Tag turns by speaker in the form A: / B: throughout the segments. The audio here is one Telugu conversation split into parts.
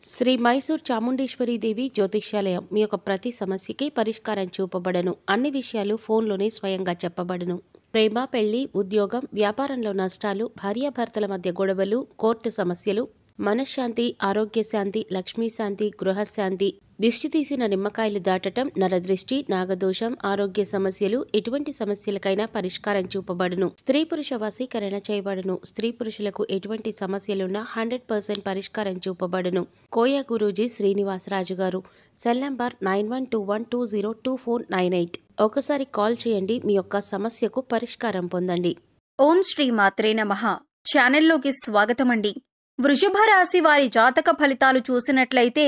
A: శ్రీ మైసూర్ చాముండేశ్వరి దేవి జ్యోతిష్యాలయం మీ యొక్క ప్రతి సమస్యకి పరిష్కారం చూపబడను. అన్ని విషయాలు ఫోన్లోనే స్వయంగా చెప్పబడను. ప్రేమ, పెళ్లి, ఉద్యోగం, వ్యాపారంలో నష్టాలు, భార్యాభర్తల మధ్య గొడవలు, కోర్టు సమస్యలు, మనశ్శాంతి, ఆరోగ్య శాంతి, లక్ష్మీ శాంతి, గృహశాంతి, దిష్టి తీసిన నిమ్మకాయలు దాటటం, నరదృష్టి, నాగదోషం, ఆరోగ్య సమస్యలు, ఎటువంటి సమస్యలకైనా పరిష్కారం చూపబడును. స్త్రీ పురుష వశీకరణ చేయబడును. స్త్రీ పురుషులకు ఎటువంటి సమస్యలున్నా 100% పరిష్కారం చూపబడును. కోయ గురూజీ శ్రీనివాసరాజు గారు. Cell number 9121202498. ఒకసారి కాల్ చేయండి. మీ యొక్క సమస్యకు పరిష్కారం పొందండి.
B: ఓం శ్రీ మాత్రే నమః. ఛానల్లోకి స్వాగతమండి. వృషభ రాశి వారి జాతక ఫలితాలు చూసినట్లయితే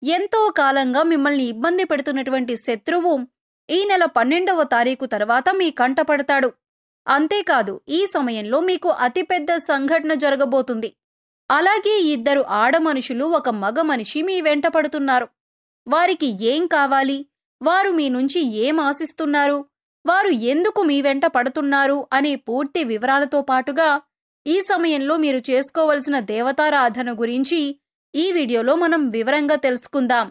B: ఎంతో కాలంగా మిమ్మల్ని ఇబ్బంది పెడుతున్నటువంటి శత్రువు ఈ నెల 12వ తారీఖు తర్వాత మీ కంటపడతాడు. అంతేకాదు, ఈ సమయంలో మీకు అతిపెద్ద సంఘటన జరగబోతుంది. అలాగే 2 ఆడమనుషులు, 1 మగ మనిషి మీ వెంట పడుతున్నారు. వారికి ఏం కావాలి, వారు మీ నుంచి ఏం ఆశిస్తున్నారు, వారు ఎందుకు మీ వెంట పడుతున్నారు అనే పూర్తి వివరాలతో పాటుగా ఈ సమయంలో మీరు చేసుకోవలసిన దేవతారాధన గురించి ఈ వీడియోలో మనం వివరంగా తెలుసుకుందాం.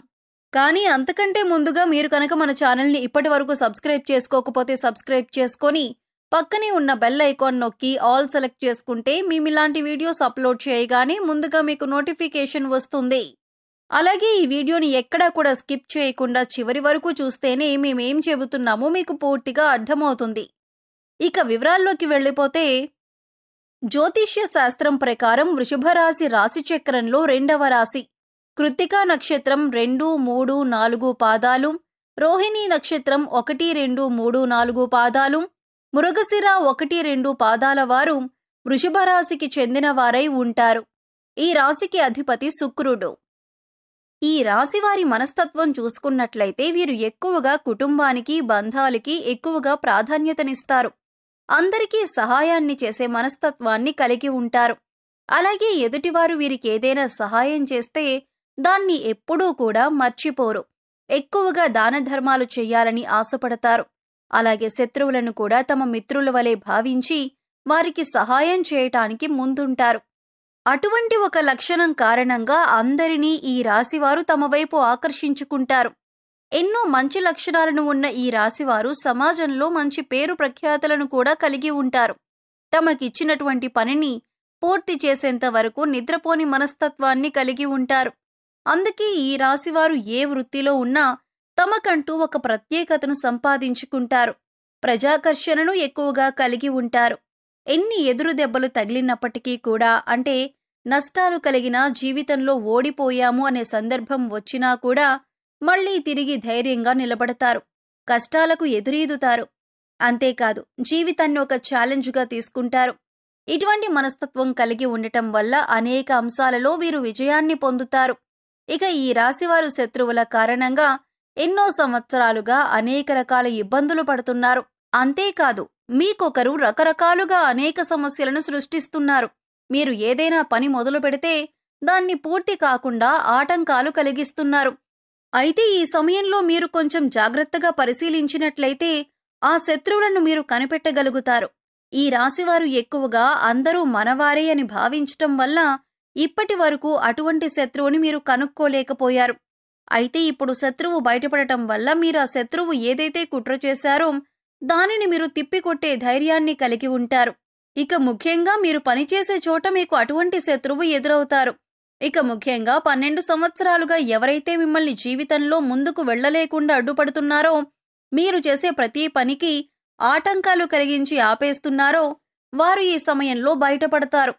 B: కానీ అంతకంటే ముందుగా మీరు కనుక మన ఛానల్ని ఇప్పటి వరకు సబ్స్క్రైబ్ చేసుకోకపోతే సబ్స్క్రైబ్ చేసుకొని పక్కనే ఉన్న బెల్ ఐకాన్ నొక్కి ఆల్ సెలెక్ట్ చేసుకుంటే మేము ఇలాంటి వీడియోస్ అప్లోడ్ చేయగానే ముందుగా మీకు నోటిఫికేషన్ వస్తుంది. అలాగే ఈ వీడియోని ఎక్కడా కూడా స్కిప్ చేయకుండా చివరి వరకు చూస్తేనే మేమేం చెబుతున్నామో మీకు పూర్తిగా అర్థమవుతుంది. ఇక వివరాల్లోకి వెళ్ళిపోతే, జ్యోతిష్య శాస్త్రం ప్రకారం వృషభ రాశి రాశిచక్రంలో 2వ రాశి. కృత్తికా నక్షత్రం 2, 3, 4 పాదాలు, రోహిణీ నక్షత్రం 1, 2, 3, 4 పాదాలు, మృగశిర 1, 2 పాదాల వారు వృషభ రాశికి చెందిన వారై ఉంటారు. ఈ రాశికి అధిపతి శుక్రుడు. ఈ రాశి వారి మనస్తత్వం చూసుకున్నట్లయితే వీరు ఎక్కువగా కుటుంబానికి, బంధాలకి ఎక్కువగా ప్రాధాన్యతనిస్తారు. అందరికీ సహాయాన్ని చేసే మనస్తత్వాన్ని కలిగి ఉంటారు. అలాగే ఎదుటివారు వీరికి ఏదైనా సహాయం చేస్తే దాన్ని ఎప్పుడూ కూడా మర్చిపోరు. ఎక్కువగా దాన ధర్మాలు చెయ్యాలని ఆశపడతారు. అలాగే శత్రువులను కూడా తమ మిత్రుల వలె భావించి వారికి సహాయం చేయటానికి ముందుంటారు. అటువంటి ఒక లక్షణం కారణంగా అందరినీ ఈ రాశివారు తమ వైపు ఆకర్షించుకుంటారు. ఎన్నో మంచి లక్షణాలను ఉన్న ఈ రాశివారు సమాజంలో మంచి పేరు ప్రఖ్యాతులను కూడా కలిగి ఉంటారు. తమకిచ్చినటువంటి పనిని పూర్తి చేసేంత వరకు నిద్రపోని మనస్తత్వాన్ని కలిగి ఉంటారు. అందుకే ఈ రాశివారు ఏ వృత్తిలో ఉన్నా తమకంటూ ఒక ప్రత్యేకతను సంపాదించుకుంటారు. ప్రజాకర్షణను ఎక్కువగా కలిగి ఉంటారు. ఎన్ని ఎదురు దెబ్బలు తగిలినప్పటికీ కూడా, అంటే నష్టాలు కలిగినా, జీవితంలో ఓడిపోయాము అనే సందర్భం వచ్చినా కూడా మళ్లీ తిరిగి ధైర్యంగా నిలబడతారు. కష్టాలకు ఎదురీదుతారు. అంతేకాదు, జీవితాన్ని ఒక ఛాలెంజ్గా తీసుకుంటారు. ఇటువంటి మనస్తత్వం కలిగి ఉండటం వల్ల అనేక అంశాలలో వీరు విజయాన్ని పొందుతారు. ఇక ఈ రాశివారు శత్రువుల కారణంగా ఎన్నో సంవత్సరాలుగా అనేక రకాల ఇబ్బందులు పడుతున్నారు. అంతేకాదు, మీకొకరు రకరకాలుగా అనేక సమస్యలను సృష్టిస్తున్నారు. మీరు ఏదైనా పని మొదలు పెడితే దాన్ని పూర్తి కాకుండా ఆటంకాలు కలిగిస్తున్నారు. అయితే ఈ సమయంలో మీరు కొంచెం జాగ్రత్తగా పరిశీలించినట్లయితే ఆ శత్రువులను మీరు కనిపెట్టగలుగుతారు. ఈ రాశివారు ఎక్కువగా అందరూ మనవారే అని భావించటం వల్ల ఇప్పటి వరకు అటువంటి శత్రువుని మీరు కనుక్కోలేకపోయారు. అయితే ఇప్పుడు శత్రువు బయటపడటం వల్ల మీరు ఆ శత్రువు ఏదైతే కుట్ర చేశారో దానిని మీరు తిప్పికొట్టే ధైర్యాన్ని కలిగి ఉంటారు. ఇక ముఖ్యంగా మీరు పనిచేసే చోట మీకు అటువంటి శత్రువు ఎదురవుతారు. ఇక ముఖ్యంగా 12 సంవత్సరాలుగా ఎవరైతే మిమ్మల్ని జీవితంలో ముందుకు వెళ్లలేకుండా అడ్డుపడుతున్నారో, మీరు చేసే ప్రతి పనికి ఆటంకాలు కలిగించి ఆపేస్తున్నారో వారు ఈ సమయంలో బయటపడతారు.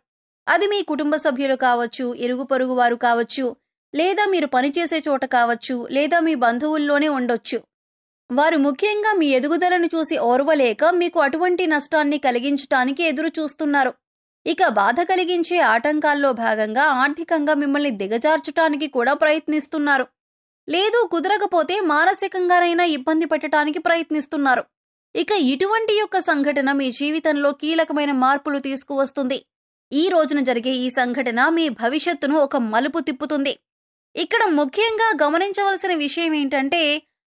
B: అది మీ కుటుంబ సభ్యులు కావచ్చు, ఇరుగు పొరుగు వారు కావచ్చు, లేదా మీరు పనిచేసే చోట కావచ్చు, లేదా మీ బంధువుల్లోనే ఉండొచ్చు. వారు ముఖ్యంగా మీ ఎదుగుదలను చూసి ఓర్వలేక మీకు అటువంటి నష్టాన్ని కలిగించటానికి ఎదురు చూస్తున్నారు. ఇక బాధ కలిగించే ఆటంకాల్లో భాగంగా ఆర్థికంగా మిమ్మల్ని దిగజార్చటానికి కూడా ప్రయత్నిస్తున్నారు. లేదు కుదరకపోతే మానసికంగానైనా ఇబ్బంది పెట్టడానికి ప్రయత్నిస్తున్నారు. ఇక ఇటువంటి యొక్క సంఘటన మీ జీవితంలో కీలకమైన మార్పులు తీసుకువస్తుంది. ఈ రోజున జరిగే ఈ సంఘటన మీ భవిష్యత్తును ఒక మలుపు తిప్పుతుంది. ఇక్కడ ముఖ్యంగా గమనించవలసిన విషయం ఏంటంటే,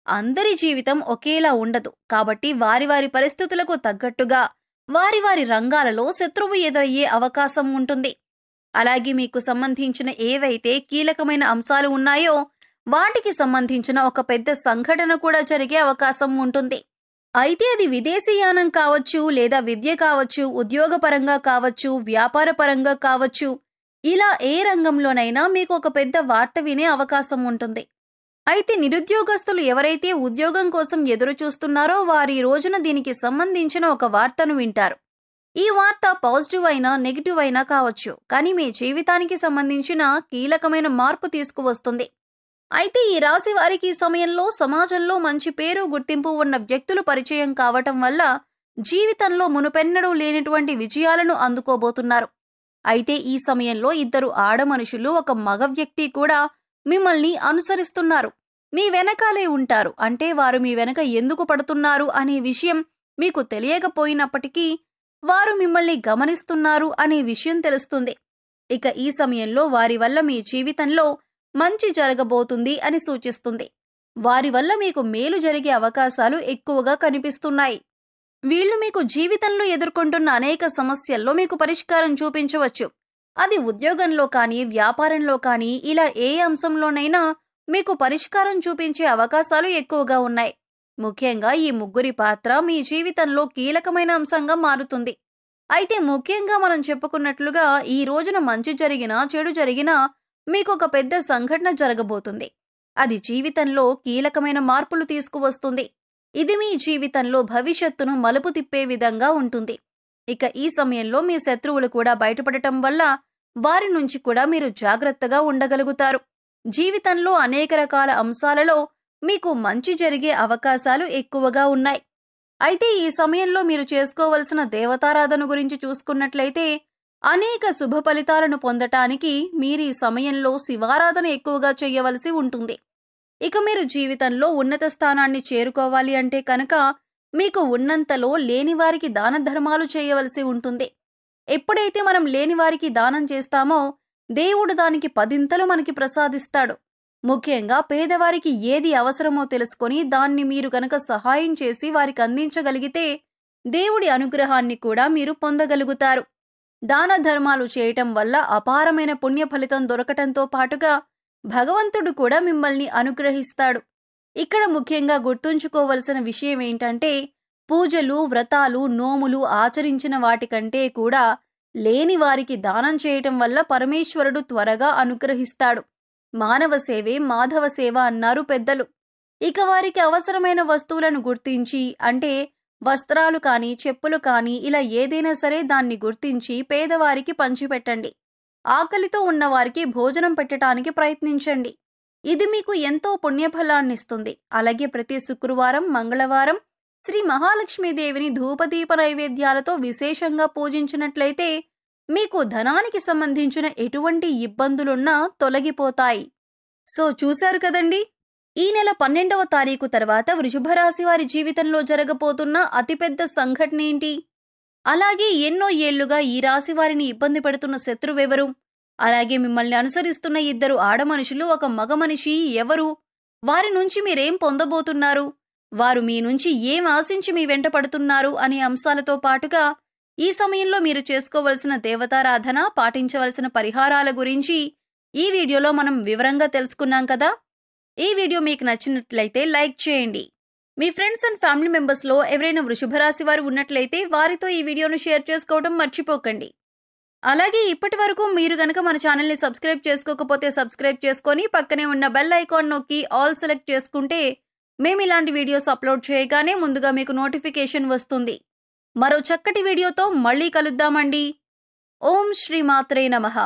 B: అందరి జీవితం ఒకేలా ఉండదు. కాబట్టి వారి వారి పరిస్థితులకు తగ్గట్టుగా వారి వారి రంగాలలో శత్రువు ఎదురయ్యే అవకాశం ఉంటుంది. అలాగే మీకు సంబంధించిన ఏవైతే కీలకమైన అంశాలు ఉన్నాయో వాటికి సంబంధించిన ఒక పెద్ద సంఘటన కూడా జరిగే అవకాశం ఉంటుంది. అయితే అది విదేశీయానం కావచ్చు, లేదా విద్య కావచ్చు, ఉద్యోగపరంగా కావచ్చు, వ్యాపారపరంగా కావచ్చు, ఇలా ఏ రంగంలోనైనా మీకు ఒక పెద్ద వార్త వినే అవకాశం ఉంటుంది. అయితే నిరుద్యోగస్తులు ఎవరైతే ఉద్యోగం కోసం ఎదురు చూస్తున్నారో వారు ఈ రోజున దీనికి సంబంధించిన ఒక వార్తను వింటారు. ఈ వార్త పాజిటివ్ అయినా నెగిటివ్ అయినా కావచ్చు, కానీ మీ జీవితానికి సంబంధించిన కీలకమైన మార్పు తీసుకువస్తుంది. అయితే ఈ రాశి వారికి ఈ సమయంలో సమాజంలో మంచి పేరు గుర్తింపు ఉన్న వ్యక్తులు పరిచయం కావటం వల్ల జీవితంలో మునుపెన్నడూ లేనటువంటి విజయాలను అందుకోబోతున్నారు. అయితే ఈ సమయంలో ఇద్దరు ఆడమనుషులు, ఒక మగ వ్యక్తి కూడా మిమ్మల్ని అనుసరిస్తున్నారు. మీ వెనకాలే ఉంటారు. అంటే వారు మీ వెనక ఎందుకు పడుతున్నారు అనే విషయం మీకు తెలియకపోయినప్పటికీ వారు మిమ్మల్ని గమనిస్తున్నారు అనే విషయం తెలుస్తుంది. ఇక ఈ సమయంలో వారి వల్ల మీ జీవితంలో మంచి జరగబోతుంది అని సూచిస్తుంది. వారి వల్ల మీకు మేలు జరిగే అవకాశాలు ఎక్కువగా కనిపిస్తున్నాయి. వీళ్ళు మీకు జీవితంలో ఎదుర్కొంటున్న అనేక సమస్యల్లో మీకు పరిష్కారం చూపించవచ్చు. అది ఉద్యోగంలో కానీ, వ్యాపారంలో కానీ, ఇలా ఏ అంశంలోనైనా మీకు పరిష్కారం చూపించే అవకాశాలు ఎక్కువగా ఉన్నాయి. ముఖ్యంగా ఈ ముగ్గురి పాత్ర మీ జీవితంలో కీలకమైన అంశంగా మారుతుంది. అయితే ముఖ్యంగా మనం చెప్పుకున్నట్లుగా ఈ రోజున మంచి జరిగినా, చెడు జరిగినా మీకు ఒక పెద్ద సంఘటన జరగబోతుంది. అది జీవితంలో కీలకమైన మార్పులు తీసుకువస్తుంది. ఇది మీ జీవితంలో భవిష్యత్తును మలుపు తిప్పే విధంగా ఉంటుంది. ఇక ఈ సమయంలో మీ శత్రువులు కూడా బయటపడటం వల్ల వారి నుంచి కూడా మీరు జాగ్రత్తగా ఉండగలుగుతారు. జీవితంలో అనేక రకాల అంశాలలో మీకు మంచి జరిగే అవకాశాలు ఎక్కువగా ఉన్నాయి. అయితే ఈ సమయంలో మీరు చేసుకోవలసిన దేవతారాధన గురించి చూసుకున్నట్లయితే అనేక శుభ ఫలితాలను పొందటానికి మీరు ఈ సమయంలో శివారాధన ఎక్కువగా చేయవలసి ఉంటుంది. ఇక మీరు జీవితంలో ఉన్నత స్థానాన్ని చేరుకోవాలి అంటే కనుక మీకు ఉన్నంతలో లేని వారికి దాన ధర్మాలు చేయవలసి ఉంటుంది. ఎప్పుడైతే మనం లేని వారికి దానం చేస్తామో దేవుడు దానికి 10 మనకి ప్రసాదిస్తాడు. ముఖ్యంగా పేదవారికి ఏది అవసరమో తెలుసుకొని దాన్ని మీరు గనక సహాయం చేసి వారికి అందించగలిగితే దేవుడి అనుగ్రహాన్ని కూడా మీరు పొందగలుగుతారు. దాన ధర్మాలు చేయటం వల్ల అపారమైన పుణ్య ఫలితం దొరకటంతో పాటుగా భగవంతుడు కూడా మిమ్మల్ని అనుగ్రహిస్తాడు. ఇక్కడ ముఖ్యంగా గుర్తుంచుకోవలసిన విషయం ఏంటంటే పూజలు, వ్రతాలు, నోములు ఆచరించిన వాటికంటే కూడా లేని వారికి దానం చేయటం వల్ల పరమేశ్వరుడు త్వరగా అనుగ్రహిస్తాడు. మానవ సేవే మాధవ సేవ అన్నారు పెద్దలు. ఇక వారికి అవసరమైన వస్తువులను గుర్తించి, అంటే వస్త్రాలు కానీ, చెప్పులు కానీ, ఇలా ఏదైనా సరే దాన్ని గుర్తించి పేదవారికి పంచిపెట్టండి. ఆకలితో ఉన్నవారికి భోజనం పెట్టడానికి ప్రయత్నించండి. ఇది మీకు ఎంతో పుణ్యఫలాన్నిస్తుంది. అలాగే ప్రతి శుక్రవారం, మంగళవారం శ్రీ మహాలక్ష్మీదేవిని ధూపదీప నైవేద్యాలతో విశేషంగా పూజించినట్లయితే మీకు ధనానికి సంబంధించిన ఎటువంటి ఇబ్బందులున్నా తొలగిపోతాయి. సో చూశారు కదండి, ఈ నెల 12వ తారీఖు తర్వాత వృషభ రాశి వారి జీవితంలో జరగబోతున్న అతిపెద్ద సంఘటన ఏంటి? అలాగే ఎన్నో ఏళ్లుగా ఈ రాశి వారిని ఇబ్బంది పెడుతున్న శత్రువెవరు? అలాగే మిమ్మల్ని అనుసరిస్తున్న ఇద్దరు ఆడమనుషులు, ఒక మగ మనిషి ఎవరు? వారి నుంచి మీరేం పొందబోతున్నారు? వారు మీ నుంచి ఏం ఆశించి మీ వెంట పడుతున్నారు అనే అంశాలతో పాటుగా ఈ సమయంలో మీరు చేసుకోవలసిన దేవతారాధన, పాటించవలసిన పరిహారాల గురించి ఈ వీడియోలో మనం వివరంగా తెలుసుకున్నాం కదా. ఈ వీడియో మీకు నచ్చినట్లయితే లైక్ చేయండి. మీ ఫ్రెండ్స్ అండ్ ఫ్యామిలీ మెంబర్స్లో ఎవరైనా వృషభ రాశి వారు ఉన్నట్లయితే వారితో ఈ వీడియోను షేర్ చేసుకోవడం మర్చిపోకండి. అలాగే ఇప్పటి వరకు మీరు గనక మన ఛానల్ని సబ్స్క్రైబ్ చేసుకోకపోతే సబ్స్క్రైబ్ చేసుకొని పక్కనే ఉన్న బెల్ ఐకాన్ నొక్కి ఆల్ సెలెక్ట్ చేసుకుంటే మేము ఇలాంటి వీడియోస్ అప్లోడ్ చేయగానే ముందుగా మీకు నోటిఫికేషన్ వస్తుంది. మరో చక్కటి వీడియోతో మళ్ళీ కలుద్దామండి. ఓం శ్రీ మాత్రే నమః.